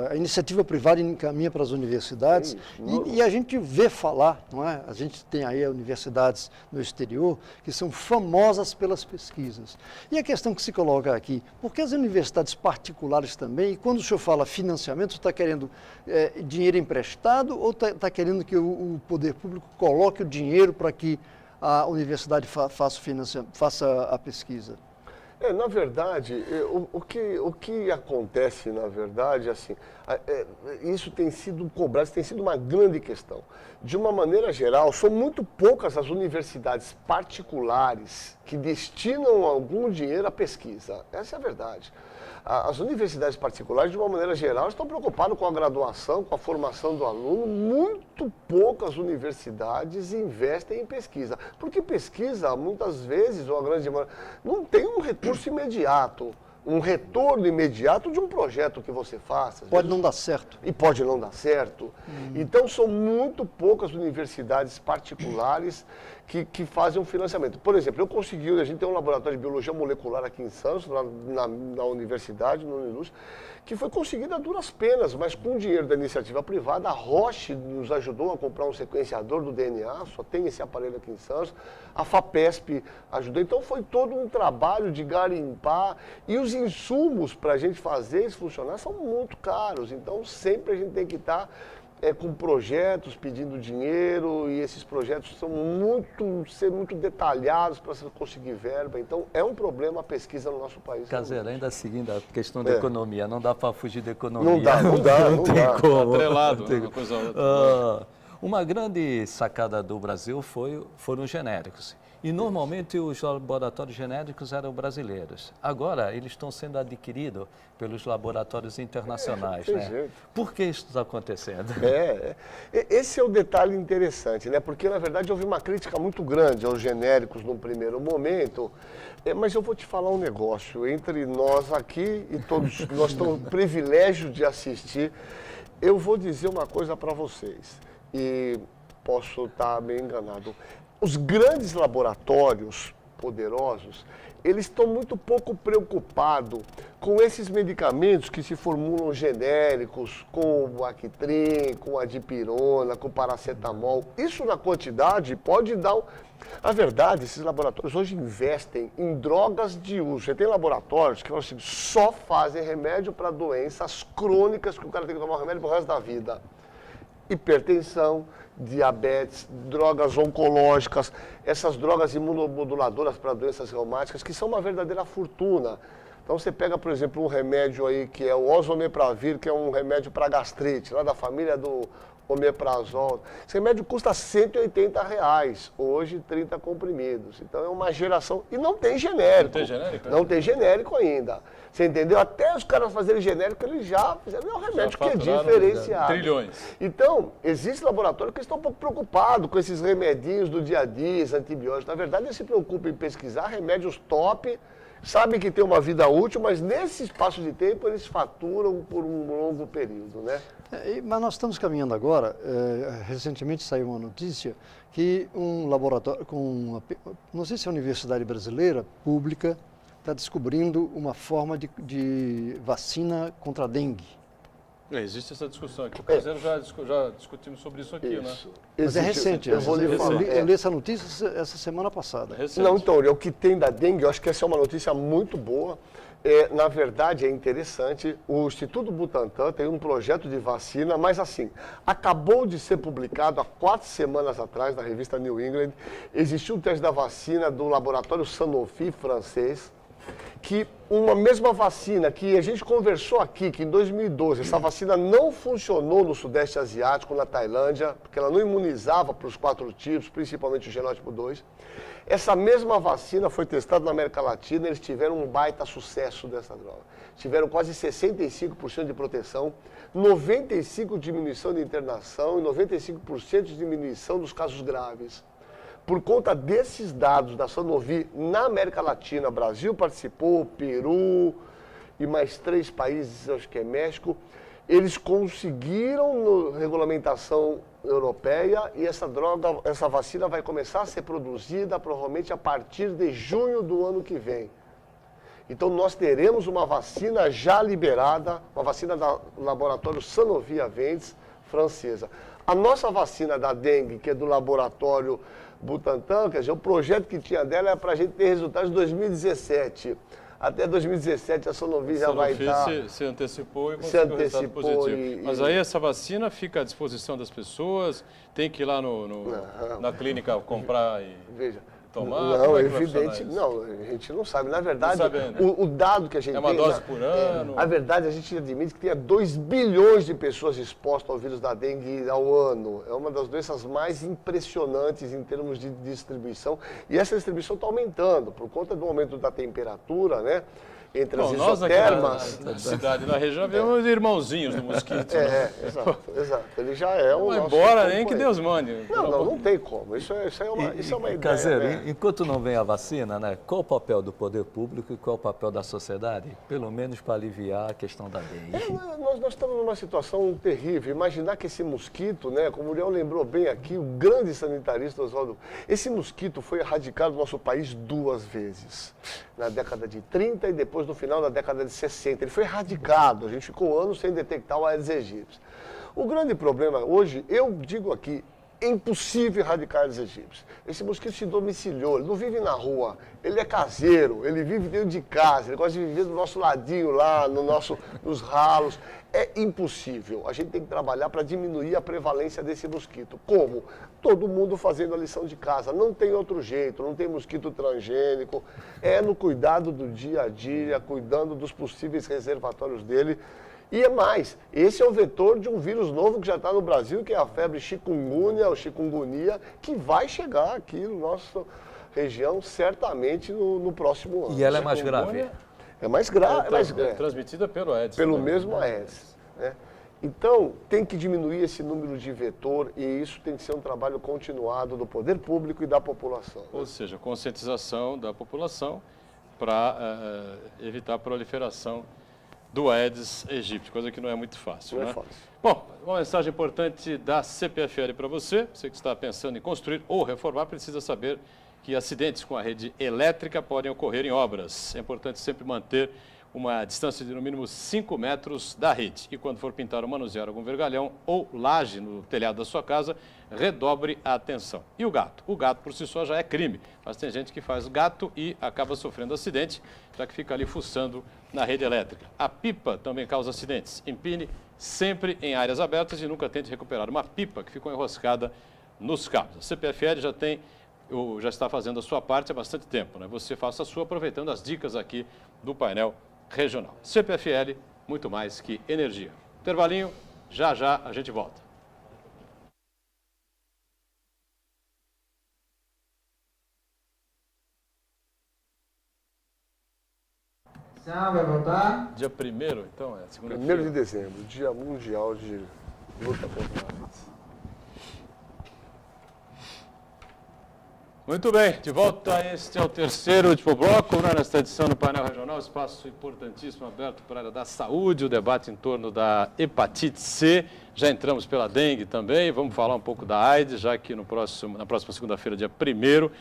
a iniciativa privada encaminha para as universidades e a gente vê falar, não é? A gente tem aí universidades no exterior que são famosas pelas pesquisas. E a questão que se coloca aqui, por que as universidades particulares também, e quando o senhor fala financiamento, está querendo dinheiro emprestado ou está querendo que o poder público coloque o dinheiro para que a universidade faça a pesquisa? Na verdade, o que acontece, na verdade, assim, isso tem sido cobrado, tem sido uma grande questão. De uma maneira geral, são muito poucas as universidades particulares que destinam algum dinheiro à pesquisa. Essa é a verdade. As universidades particulares, de uma maneira geral, estão preocupadas com a graduação, com a formação do aluno. Muito poucas universidades investem em pesquisa. Porque pesquisa, muitas vezes, ou a grande maioria, não tem um recurso imediato, um retorno imediato de um projeto que você faça. Pode não dar certo. E pode não dar certo. Então, são muito poucas universidades particulares que fazem um financiamento. Por exemplo, a gente tem um laboratório de biologia molecular aqui em Santos, na universidade, no Uniluz, que foi conseguido a duras penas, mas com dinheiro da iniciativa privada. A Roche nos ajudou a comprar um sequenciador do DNA, só tem esse aparelho aqui em Santos. A FAPESP ajudou. Então, foi todo um trabalho de garimpar. E os insumos para a gente fazer isso funcionar são muito caros. Então, sempre a gente tem que estar com projetos pedindo dinheiro e esses projetos são ser muito detalhados para você conseguir verba. Então, é um problema a pesquisa no nosso país. Caseiro, ainda seguindo a questão da economia, não dá para fugir da economia. Não dá. Não tem como. Atrelado, uma coisa outra. Uma grande sacada do Brasil foram os genéricos. E normalmente os laboratórios genéricos eram brasileiros. Agora eles estão sendo adquiridos pelos laboratórios internacionais. Né? Por que isso está acontecendo? Esse é o detalhe interessante, né? Porque na verdade houve uma crítica muito grande aos genéricos no primeiro momento. Mas eu vou te falar um negócio, entre nós aqui e todos, nós temos o privilégio de assistir. Eu vou dizer uma coisa para vocês, e posso estar meio enganado. Os grandes laboratórios poderosos, eles estão muito pouco preocupados com esses medicamentos que se formulam genéricos, com o Actrin, com a dipirona, com o paracetamol. Isso na quantidade pode dar... Na verdade, esses laboratórios hoje investem em drogas de uso. Você tem laboratórios que assim, só fazem remédio para doenças crônicas que o cara tem que tomar remédio pro resto da vida. Hipertensão, diabetes, drogas oncológicas, essas drogas imunomoduladoras para doenças reumáticas, que são uma verdadeira fortuna. Então você pega, por exemplo, um remédio aí que é o Ozomepravir, que é um remédio para gastrite, lá da família do omeprazol. Esse remédio custa R$180, hoje 30 comprimidos. Então é uma geração... E não tem genérico. Não tem genérico? Não tem genérico ainda. Você entendeu? Até os caras fazerem genérico, eles já fizeram um remédio que é diferenciado. Trilhões. Então, existe laboratório que estão um pouco preocupados com esses remedinhos do dia a dia, antibióticos. Na verdade, eles se preocupam em pesquisar remédios top, sabem que tem uma vida útil, mas nesse espaço de tempo eles faturam por um longo período, né? Mas nós estamos caminhando agora, recentemente saiu uma notícia que um laboratório, não sei se é a Universidade Brasileira, pública, está descobrindo uma forma de vacina contra a dengue. Existe essa discussão aqui. O Caseiro já discutimos sobre isso aqui, né? Mas é recente. Eu vou lhe falar. Eu li essa notícia essa semana passada. Não, então, o que tem da dengue, eu acho que essa é uma notícia muito boa. Na verdade, é interessante, o Instituto Butantan tem um projeto de vacina, mas assim, acabou de ser publicado há 4 semanas atrás, na revista New England, existiu um teste da vacina do laboratório Sanofi francês, que uma mesma vacina que a gente conversou aqui, que em 2012 essa vacina não funcionou no Sudeste Asiático, na Tailândia, porque ela não imunizava para os 4 tipos, principalmente o genótipo 2. Essa mesma vacina foi testada na América Latina, eles tiveram um baita sucesso dessa droga. Tiveram quase 65% de proteção, 95% de diminuição de internação e 95% de diminuição dos casos graves. Por conta desses dados da Sanofi na América Latina, Brasil participou, Peru e mais 3 países, acho que é México, eles conseguiram regulamentação europeia e essa vacina vai começar a ser produzida provavelmente a partir de junho do ano que vem. Então nós teremos uma vacina já liberada, uma vacina do laboratório Sanofi Aventis, francesa. A nossa vacina da dengue, que é do laboratório Butantan, quer dizer, o projeto que tinha dela é para a gente ter resultados em 2017. Até 2017 a Sanofi já vai estar... se antecipou e conseguiu resultado positivo. Mas aí essa vacina fica à disposição das pessoas, tem que ir lá na clínica comprar e... Veja, tomar? Não, é evidente, não, a gente não sabe. Na verdade, o dado que a gente tem... É uma dose por ano? A verdade, a gente admite que tem 2 bilhões de pessoas expostas ao vírus da dengue ao ano. É uma das doenças mais impressionantes em termos de distribuição. E essa distribuição está aumentando por conta do aumento da temperatura, né? Entre as isotermas. Na cidade, na região, vemos irmãozinhos do mosquito. Exato. Ele já é um. Não embora nem que Deus mande. Não tem como. Isso é uma ideia. Caseiro, né? enquanto não vem a vacina, né, qual o papel do poder público e qual o papel da sociedade? Pelo menos para aliviar a questão da dengue. Nós estamos numa situação terrível. Imaginar que esse mosquito, né, como o Leão lembrou bem aqui, o grande sanitarista Oswaldo, esse mosquito foi erradicado do nosso país 2 vezes. Na década de 30 e depois no final da década de 60. Ele foi erradicado, a gente ficou anos sem detectar o Aedes aegypti. O grande problema hoje, eu digo aqui, É impossível erradicar Aedes aegypti. Esse mosquito se domiciliou, ele não vive na rua, ele é caseiro, ele vive dentro de casa, ele gosta de viver do nosso ladinho lá, nos ralos. É impossível. A gente tem que trabalhar para diminuir a prevalência desse mosquito. Como? Todo mundo fazendo a lição de casa. Não tem outro jeito, não tem mosquito transgênico. É no cuidado do dia a dia, cuidando dos possíveis reservatórios dele. E é mais, esse é o vetor de um vírus novo que já está no Brasil, que é a febre chikungunya, ou chikungunya, que vai chegar aqui na nossa região, certamente no próximo ano. E ela é mais grave? É mais grave. É transmitida pelo Aedes. Pelo mesmo Aedes. Né? Então, tem que diminuir esse número de vetor e isso tem que ser um trabalho continuado do poder público e da população. Né? Ou seja, conscientização da população para evitar a proliferação do Aedes aegypti, coisa que não é muito fácil. Não né? é fácil. Bom, uma mensagem importante da CPFL para você. Você que está pensando em construir ou reformar, precisa saber que acidentes com a rede elétrica podem ocorrer em obras. É importante sempre manter uma distância de no mínimo 5 metros da rede. E quando for pintar ou manusear algum vergalhão ou laje no telhado da sua casa, redobre a atenção. E o gato? O gato por si só já é crime, mas tem gente que faz gato e acaba sofrendo acidente, já que fica ali fuçando na rede elétrica. A pipa também causa acidentes. Empine sempre em áreas abertas e nunca tente recuperar uma pipa que ficou enroscada nos cabos. A CPFL já está fazendo a sua parte há bastante tempo, né? Você faça a sua aproveitando as dicas aqui do painel regional. CPFL, muito mais que energia. Intervalinho, já a gente volta. Vai voltar? Dia 1º, então, é segunda-feira. 1º de dezembro, Dia Mundial de Luta contra a AIDS. Muito bem, de volta. Este é o terceiro último bloco, né, nesta edição do Painel Regional, espaço importantíssimo aberto para a área da saúde, o debate em torno da hepatite C. Já entramos pela dengue também, vamos falar um pouco da AIDS, já que na próxima segunda-feira, dia 1º,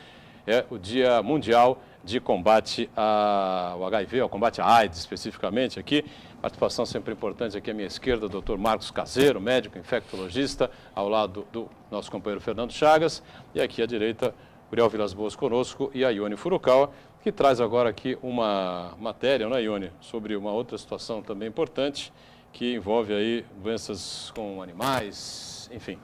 é o Dia Mundial de Combate ao HIV, ao combate à AIDS especificamente aqui. Participação sempre importante aqui à minha esquerda, o Dr. Marcos Caseiro, médico infectologista, ao lado do nosso companheiro Fernando Chagas, e aqui à direita, Uriel Vilas Boas conosco e a Ione Furukawa, que traz agora aqui uma matéria, não é, Ione, sobre uma outra situação também importante, que envolve aí doenças com animais, enfim.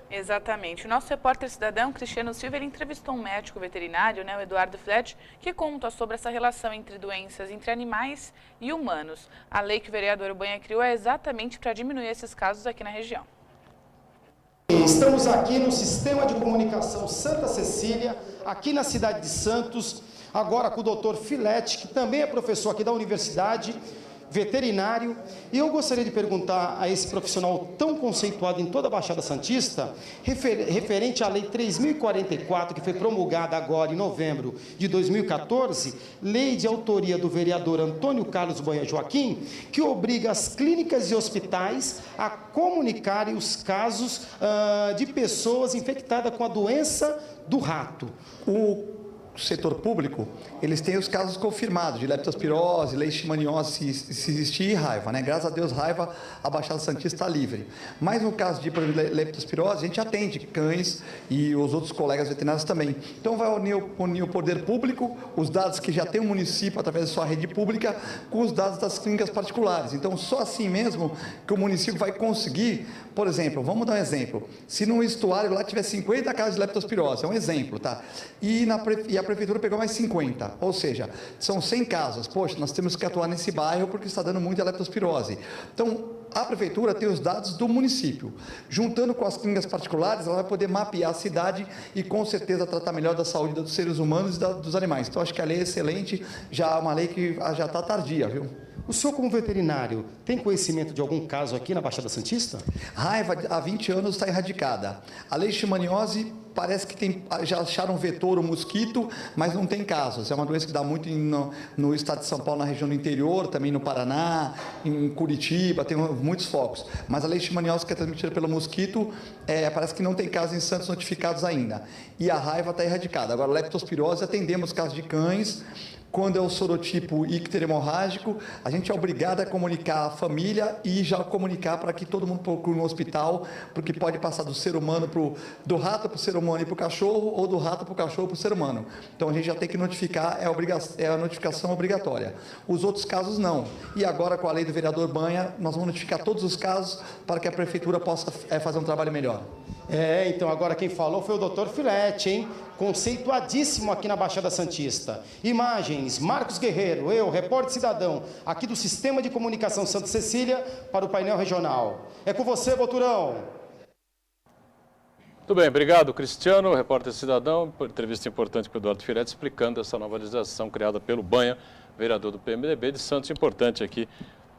Exatamente. O nosso repórter cidadão, Cristiano Silva, ele entrevistou um médico veterinário, né, o Eduardo Flett, que conta sobre essa relação entre doenças entre animais e humanos. A lei que o vereador Ubanha criou é exatamente para diminuir esses casos aqui na região. Estamos aqui no Sistema de Comunicação Santa Cecília, aqui na cidade de Santos, agora com o doutor Filete, que também é professor aqui da universidade, veterinário, e eu gostaria de perguntar a esse profissional tão conceituado em toda a Baixada Santista, referente à Lei 3.044, que foi promulgada agora em novembro de 2014, lei de autoria do vereador Antônio Carlos Boia Joaquim, que obriga as clínicas e hospitais a comunicarem os casos de pessoas infectadas com a doença do rato. O setor público, eles têm os casos confirmados de leptospirose, leishmaniose, se existir, raiva, né? Graças a Deus, raiva, a Baixada Santista está livre. Mas no caso de leptospirose, a gente atende cães e os outros colegas veterinários também. Então vai unir o poder público, os dados que já tem o município através da sua rede pública, com os dados das clínicas particulares. Então só assim mesmo que o município vai conseguir, por exemplo, vamos dar um exemplo, se no estuário lá tiver 50 casos de leptospirose, é um exemplo, tá? E a prefeitura pegou mais 50, ou seja, são 100 casos. Poxa, nós temos que atuar nesse bairro porque está dando muita leptospirose. Então, a prefeitura tem os dados do município. Juntando com as clínicas particulares, ela vai poder mapear a cidade e, com certeza, tratar melhor da saúde dos seres humanos e dos animais. Então, acho que a lei é excelente, já é uma lei que já está tardia, viu? O senhor, como veterinário, tem conhecimento de algum caso aqui na Baixada Santista? Raiva, há 20 anos, está erradicada. A leishmaniose parece que já acharam vetor o mosquito, mas não tem casos. É uma doença que dá muito no estado de São Paulo, na região do interior, também no Paraná, em Curitiba, tem muitos focos. Mas a leishmaniose, que é transmitida pelo mosquito, parece que não tem casos em Santos notificados ainda. E a raiva está erradicada. Agora, a leptospirose, atendemos casos de cães. Quando é o sorotipo icteromorrágico, a gente é obrigado a comunicar à família e já comunicar para que todo mundo procure um hospital, porque pode passar do ser humano do rato para o ser humano e para o cachorro, ou do rato para o cachorro para o ser humano. Então a gente já tem que notificar, é a notificação obrigatória. Os outros casos não. E agora, com a lei do vereador Banha, nós vamos notificar todos os casos para que a prefeitura possa fazer um trabalho melhor. Então agora quem falou foi o Dr. Filete, hein? Conceituadíssimo aqui na Baixada Santista. Imagens, Marcos Guerreiro, eu, repórter cidadão, aqui do Sistema de Comunicação Santa Cecília, para o painel regional. É com você, Boturão. Muito bem, obrigado, Cristiano, repórter cidadão, por entrevista importante com o Eduardo Filete, explicando essa nova legislação criada pelo Banha, vereador do PMDB de Santos, importante aqui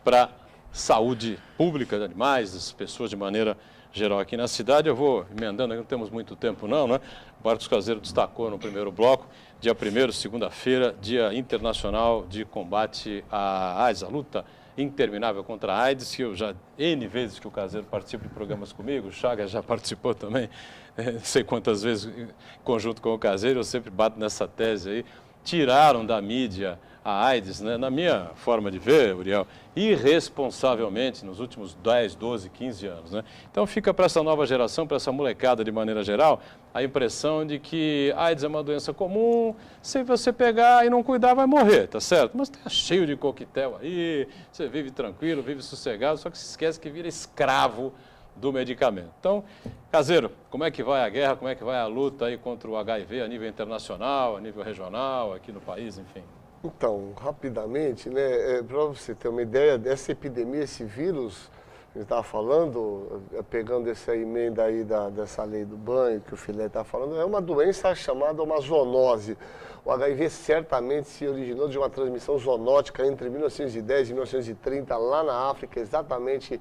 para a saúde pública de animais, das pessoas de maneira geral aqui na cidade. Eu vou emendando, não temos muito tempo não, né? O Marcos Caseiro destacou no primeiro bloco, dia 1º, segunda-feira, Dia Internacional de Combate à AIDS, a luta interminável contra a AIDS, que eu já, N vezes que o Caseiro participa de programas comigo, o Chagas já participou também, não sei quantas vezes em conjunto com o Caseiro, eu sempre bato nessa tese aí. Tiraram da mídia a AIDS, né, na minha forma de ver, Uriel, irresponsavelmente nos últimos 10, 12, 15 anos. Né? Então fica para essa nova geração, para essa molecada de maneira geral, a impressão de que a AIDS é uma doença comum, se você pegar e não cuidar vai morrer, tá certo? Mas tá cheio de coquetel aí, você vive tranquilo, vive sossegado, só que se esquece que vira escravo do medicamento. Então, Caseiro, como é que vai a guerra, como é que vai a luta aí contra o HIV a nível internacional, a nível regional, aqui no país, enfim? Então, rapidamente, né, para você ter uma ideia dessa epidemia, esse vírus, a gente estava falando, pegando essa emenda aí dessa lei do banho que o Filete está falando, é uma doença chamada uma zoonose. O HIV certamente se originou de uma transmissão zoonótica entre 1910 e 1930, lá na África, exatamente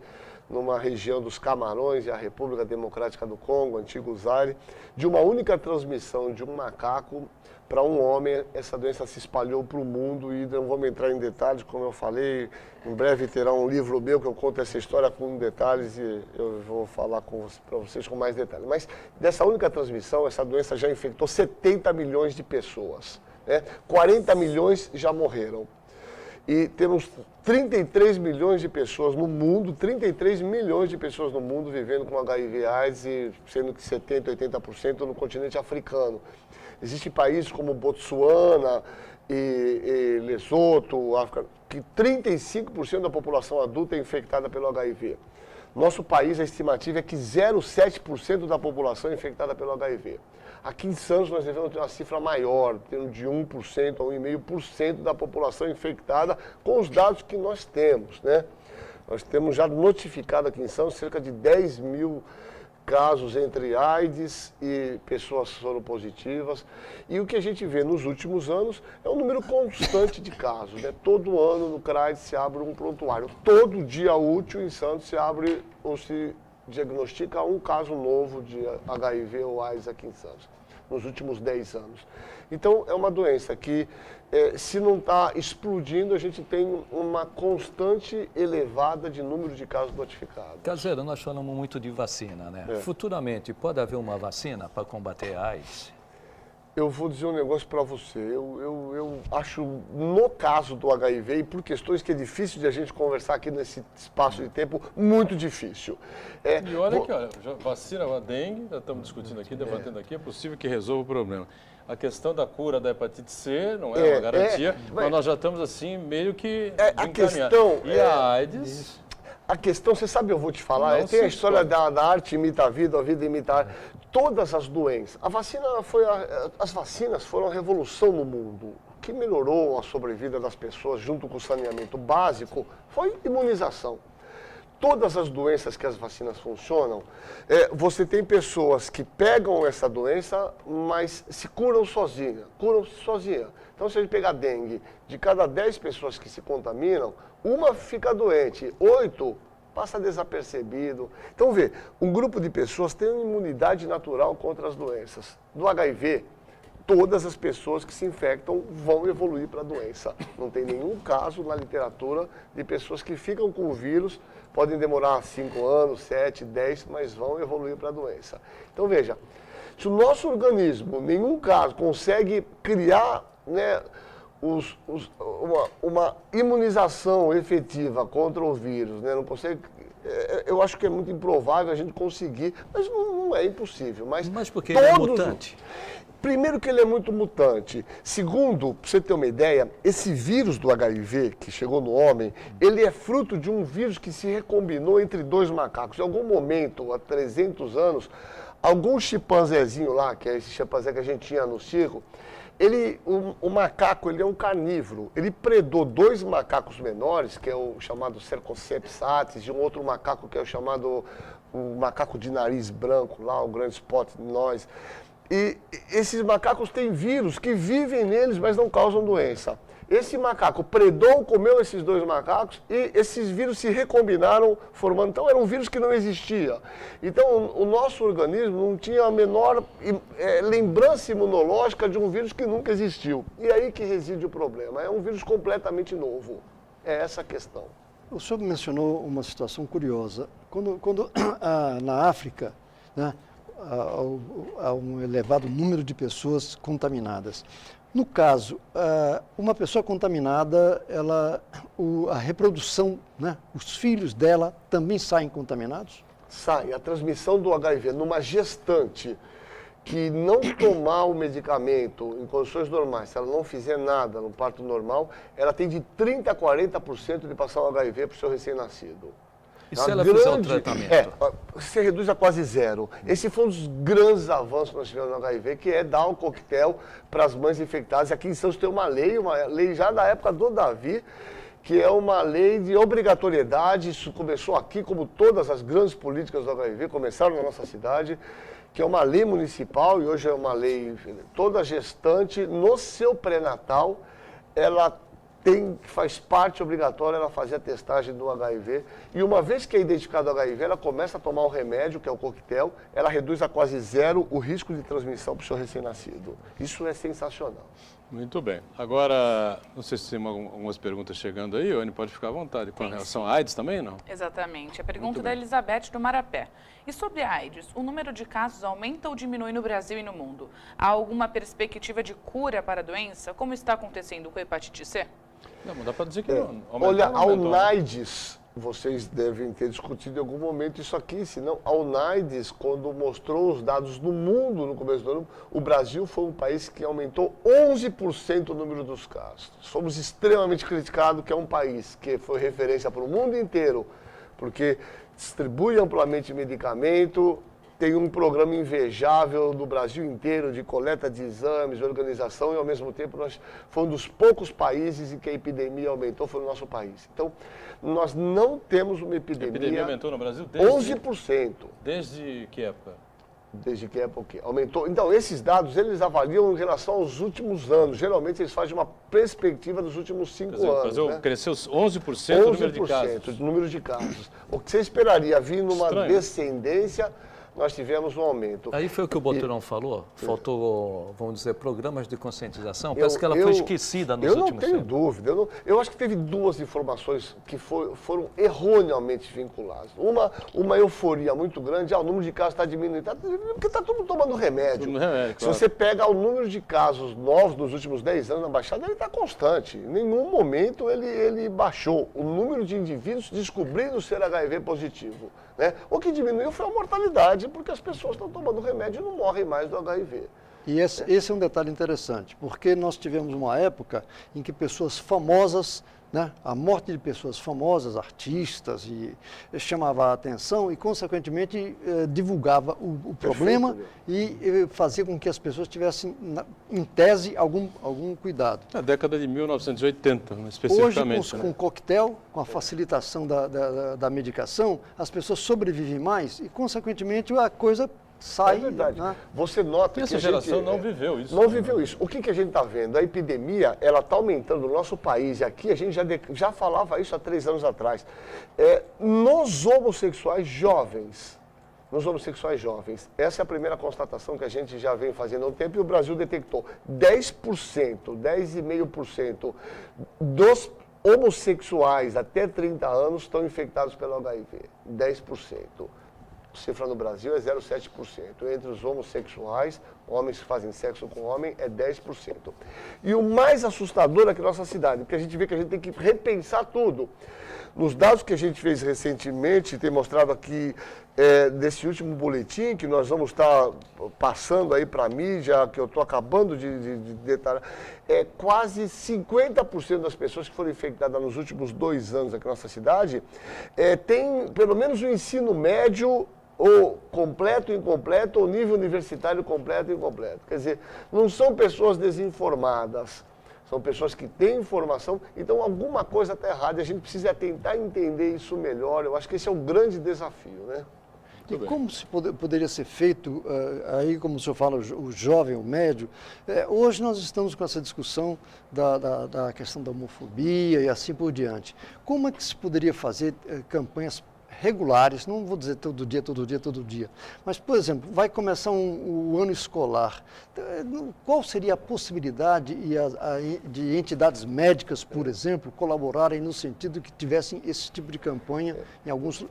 numa região dos Camarões e a República Democrática do Congo, antigo Zaire, de uma única transmissão de um macaco para um homem. Essa doença se espalhou para o mundo e não vamos entrar em detalhes, como eu falei, em breve terá um livro meu que eu conto essa história com detalhes e eu vou falar para vocês com mais detalhes. Mas dessa única transmissão, essa doença já infectou 70 milhões de pessoas, né? 40 milhões já morreram. E temos 33 milhões de pessoas no mundo, 33 milhões de pessoas no mundo vivendo com HIV/AIDS, sendo que 70%, 80% no continente africano. Existem países como Botsuana e Lesoto, África, que 35% da população adulta é infectada pelo HIV. Nosso país, a estimativa é que 0,7% da população é infectada pelo HIV. Aqui em Santos nós devemos ter uma cifra maior, tendo de 1% a 1,5% da população infectada com os dados que nós temos, né? Nós temos já notificado aqui em Santos cerca de 10 mil casos entre AIDS e pessoas soropositivas. E o que a gente vê nos últimos anos é um número constante de casos, né? Todo ano no CRAID se abre um prontuário. Todo dia útil em Santos se abre ou se diagnostica um caso novo de HIV ou AIDS aqui em Santos, nos últimos 10 anos. Então, é uma doença que, se não está explodindo, a gente tem uma constante elevada de número de casos notificados. Caseiro, nós falamos muito de vacina, né? Futuramente, pode haver uma vacina para combater a AIDS? Eu vou dizer um negócio para você, eu acho, no caso do HIV, e por questões que é difícil de a gente conversar aqui nesse espaço de tempo, muito difícil. E olha aqui, olha, vacina, a dengue, já estamos discutindo aqui, debatendo aqui, é possível que resolva o problema. A questão da cura da hepatite C não é uma garantia, mas nós já estamos assim, meio que encaminhados. E a AIDS... A questão, você sabe, eu vou te falar, tem a história da arte imita a vida imita a arte. Todas as doenças, as vacinas foram a revolução no mundo. O que melhorou a sobrevida das pessoas junto com o saneamento básico foi imunização. Todas as doenças que as vacinas funcionam, você tem pessoas que pegam essa doença, mas se curam sozinha. Então, se a gente pegar dengue, de cada 10 pessoas que se contaminam, uma fica doente, 8 passa desapercebido. Então, vê, um grupo de pessoas tem uma imunidade natural contra as doenças. Do HIV, todas as pessoas que se infectam vão evoluir para a doença. Não tem nenhum caso na literatura de pessoas que ficam com o vírus, podem demorar 5 anos, 7, 10, mas vão evoluir para a doença. Então, veja, se o nosso organismo, em nenhum caso, consegue criar, né, uma imunização efetiva contra o vírus, né, não consegue... Eu acho que é muito improvável a gente conseguir, mas não é impossível. Mas porque ele é mutante? Primeiro que ele é muito mutante. Segundo, para você ter uma ideia, esse vírus do HIV que chegou no homem, ele é fruto de um vírus que se recombinou entre 2 macacos. Em algum momento, há 300 anos, algum chimpanzézinho lá, que é esse chimpanzé que a gente tinha no circo, o macaco, ele é um carnívoro. Ele predou 2 macacos menores, que é o chamado Cercoseps satis, e um outro macaco que é o macaco de nariz branco lá, o grande spot nós. E esses macacos têm vírus que vivem neles, mas não causam doença. Esse macaco predou, comeu esses 2 macacos e esses vírus se recombinaram, formando... Então, era um vírus que não existia. Então, o nosso organismo não tinha a menor lembrança imunológica de um vírus que nunca existiu. E aí que reside o problema. É um vírus completamente novo. É essa a questão. O senhor mencionou uma situação curiosa. Quando na África, né, há um elevado número de pessoas contaminadas. No caso, uma pessoa contaminada, a reprodução, né, os filhos dela também saem contaminados? Sai. A transmissão do HIV numa gestante que não tomar o medicamento em condições normais, se ela não fizer nada no parto normal, ela tem de 30% a 40% de passar o HIV para o seu recém-nascido. E se ela fizer o tratamento? Se reduz a quase zero. Esse foi um dos grandes avanços que nós tivemos no HIV, que é dar um coquetel para as mães infectadas. Aqui em Santos tem uma lei já da época do Davi, que é uma lei de obrigatoriedade. Isso começou aqui, como todas as grandes políticas do HIV, começaram na nossa cidade, que é uma lei municipal e hoje é uma lei, toda gestante, no seu pré-natal, ela faz parte obrigatória ela fazer a testagem do HIV e uma vez que é identificado o HIV, ela começa a tomar o remédio, que é o coquetel, ela reduz a quase zero o risco de transmissão para o seu recém-nascido. Isso é sensacional. Muito bem. Agora, não sei se tem algumas perguntas chegando aí, Oni, pode ficar à vontade. Com relação à AIDS também, não? Exatamente. A pergunta da Elizabeth do Marapé. E sobre a AIDS, o número de casos aumenta ou diminui no Brasil e no mundo? Há alguma perspectiva de cura para a doença, como está acontecendo com a hepatite C? Não dá para dizer que não. Olha, a UNAIDS, vocês devem ter discutido em algum momento isso aqui, senão a UNAIDS, quando mostrou os dados do mundo no começo do ano, o Brasil foi um país que aumentou 11% o número dos casos. Fomos extremamente criticados, que é um país que foi referência para o mundo inteiro, porque distribui amplamente medicamento, tem um programa invejável do Brasil inteiro de coleta de exames, de organização, e ao mesmo tempo foi um dos poucos países em que a epidemia aumentou, foi o nosso país. Então, nós não temos uma epidemia... A epidemia aumentou no Brasil desde... 11%. Desde que época? Desde que época aumentou. Então, esses dados, eles avaliam em relação aos últimos anos. Geralmente, eles fazem uma perspectiva dos últimos 5 anos. O Brasil cresceu 11% o número de casos. O número de casos. O que você esperaria vir numa descendência... Nós tivemos um aumento. Aí foi o que o Boturão falou? Faltou, vamos dizer, programas de conscientização? Parece que ela foi esquecida nos últimos tempos. Eu não tenho dúvida. Eu acho que teve 2 informações que foram erroneamente vinculadas. Uma euforia muito grande, o número de casos está diminuindo, porque está todo mundo tomando remédio. Se você pega o número de casos novos dos últimos 10 anos na Baixada, ele está constante. Em nenhum momento ele baixou. O número de indivíduos descobrindo ser HIV positivo. Né? O que diminuiu foi a mortalidade, porque as pessoas estão tomando remédio e não morrem mais do HIV. E esse é um detalhe interessante, porque nós tivemos uma época em que pessoas famosas, né, a morte de pessoas famosas, artistas, chamava a atenção e, consequentemente, divulgava o problema e fazia com que as pessoas tivessem, em tese, algum cuidado. Na década de 1980, especificamente. Hoje, com o coquetel, com a facilitação da medicação, as pessoas sobrevivem mais e, consequentemente, a coisa sai. É verdade. Né? Você nota que essa a geração gente, não viveu isso. Não viveu isso. O que a gente está vendo? A epidemia, ela está aumentando no nosso país, e aqui a gente já falava isso há 3 anos atrás. Nos homossexuais jovens, essa é a primeira constatação que a gente já vem fazendo há um tempo, e o Brasil detectou 10,5% dos homossexuais até 30 anos estão infectados pelo HIV. 10%. A cifra no Brasil é 0,7%. Entre os homossexuais, homens que fazem sexo com homem, é 10%. E o mais assustador é que nossa cidade, porque a gente vê que a gente tem que repensar tudo. Nos dados que a gente fez recentemente, tem mostrado aqui desse último boletim, que nós vamos estar passando aí para a mídia, que eu estou acabando de detalhar, quase 50% das pessoas que foram infectadas nos últimos 2 anos aqui na nossa cidade tem pelo menos o ensino médio ou completo, incompleto, ou nível universitário completo e incompleto. Quer dizer, não são pessoas desinformadas, são pessoas que têm informação, então alguma coisa está errada e a gente precisa tentar entender isso melhor. Eu acho que esse é o grande desafio, né? E como se poderia ser feito, aí como o senhor fala, o jovem, o médio, hoje nós estamos com essa discussão da questão da homofobia e assim por diante. Como é que se poderia fazer campanhas regulares, não vou dizer todo dia, mas, por exemplo, vai começar o ano escolar. Qual seria a possibilidade de entidades médicas, por exemplo, colaborarem no sentido que tivessem esse tipo de campanha em alguns...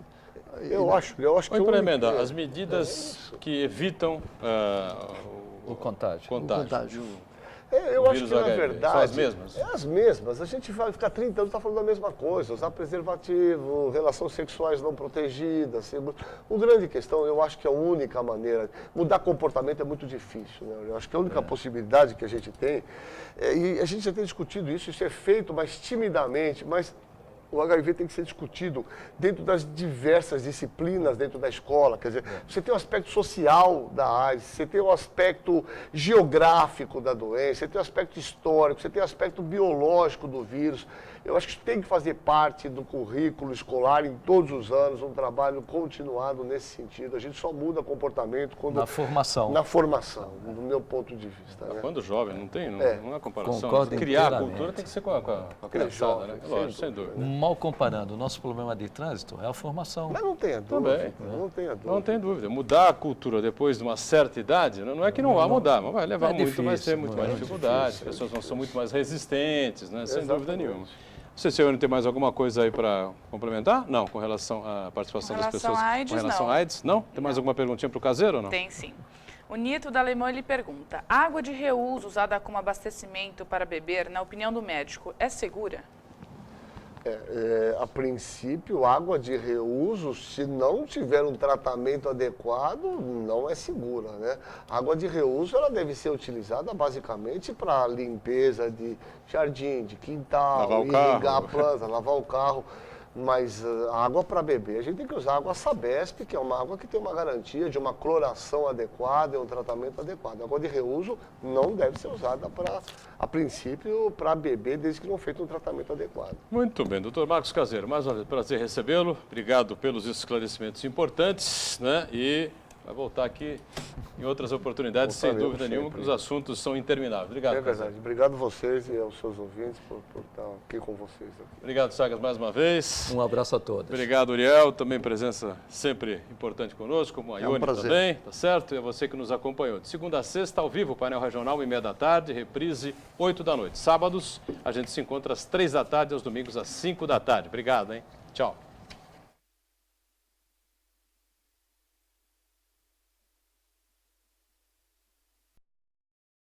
Eu acho que... Oi, para emendar, as medidas que evitam o contágio. Eu acho que, na verdade, são as mesmas? É as mesmas. A gente vai ficar 30 anos falando da mesma coisa. Usar preservativo, relações sexuais não protegidas. O grande questão, eu acho que a única maneira... Mudar comportamento é muito difícil, né? Eu acho que a única possibilidade que a gente tem... E a gente já tem discutido isso é feito mais timidamente, mas... O HIV tem que ser discutido dentro das diversas disciplinas dentro da escola. Quer dizer, você tem o aspecto social da AIDS, você tem o aspecto geográfico da doença, você tem o aspecto histórico, você tem o aspecto biológico do vírus. Eu acho que isso tem que fazer parte do currículo escolar em todos os anos, um trabalho continuado nesse sentido. A gente só muda comportamento quando... Na formação. Na formação, do meu ponto de vista. Né? Quando jovem, não é comparação. Concordo criar a cultura tem que ser com a criançada, né? Lógico, sem dúvida. Mal comparando, o nosso problema de trânsito é a formação. Mas não tenha dúvida. Não tenha dúvida. Mudar a cultura depois de uma certa idade, não é que não vá mudar, mas vai levar muito, vai ter muito mais dificuldade, as pessoas vão ser muito mais resistentes, né? Sem dúvida nenhuma. Não sei se o senhor tem mais alguma coisa aí para complementar? Não, com relação à participação das pessoas. AIDS, com relação à AIDS, não? Tem mais alguma perguntinha para o caseiro ou não? Tem sim. O Nito da Alemã ele pergunta: água de reuso usada como abastecimento para beber, na opinião do médico, é segura? A princípio, água de reuso, se não tiver um tratamento adequado, não é segura, né? A água de reuso, ela deve ser utilizada basicamente para limpeza de jardim, de quintal, irrigar plantas, lavar o carro. Mas a água para beber, a gente tem que usar água Sabesp, que é uma água que tem uma garantia de uma cloração adequada e um tratamento adequado. A água de reuso não deve ser usada, a princípio, para beber, desde que não feito um tratamento adequado. Muito bem, doutor Marcos Caseiro, mais uma vez, prazer recebê-lo. Obrigado pelos esclarecimentos importantes, né? E vai voltar aqui em outras oportunidades, sem dúvida nenhuma, que os assuntos são intermináveis. Obrigado. É verdade. Obrigado a vocês e aos seus ouvintes por estar aqui com vocês. Obrigado, Sagas, mais uma vez. Um abraço a todos. Obrigado, Uriel. Também presença sempre importante conosco, como a Ione também, tá certo? E a você que nos acompanhou. De segunda a sexta, ao vivo, painel regional, 1h30 da tarde, reprise 8 da noite. Sábados, a gente se encontra às 3 da tarde, aos domingos às 5 da tarde. Obrigado, hein? Tchau.